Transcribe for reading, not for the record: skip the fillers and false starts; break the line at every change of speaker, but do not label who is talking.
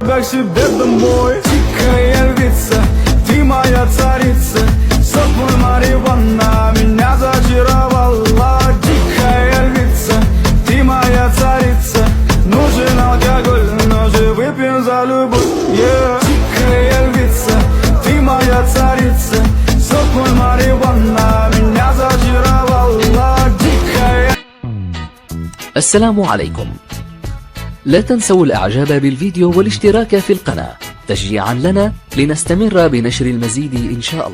себе домой. Тихая львица, ты моя царица. Сок мой марихуана меня зачаровала. Тихая львица, ты моя царица. Нужен алкоголь, но же выпьем за любовь. Тихая львица, ты моя царица. Сок мой марихуана меня зачаровала. Тихая.
السلام عليكم. لا تنسوا الاعجاب بالفيديو والاشتراك في القناة تشجيعا لنا لنستمر بنشر المزيد إن شاء الله.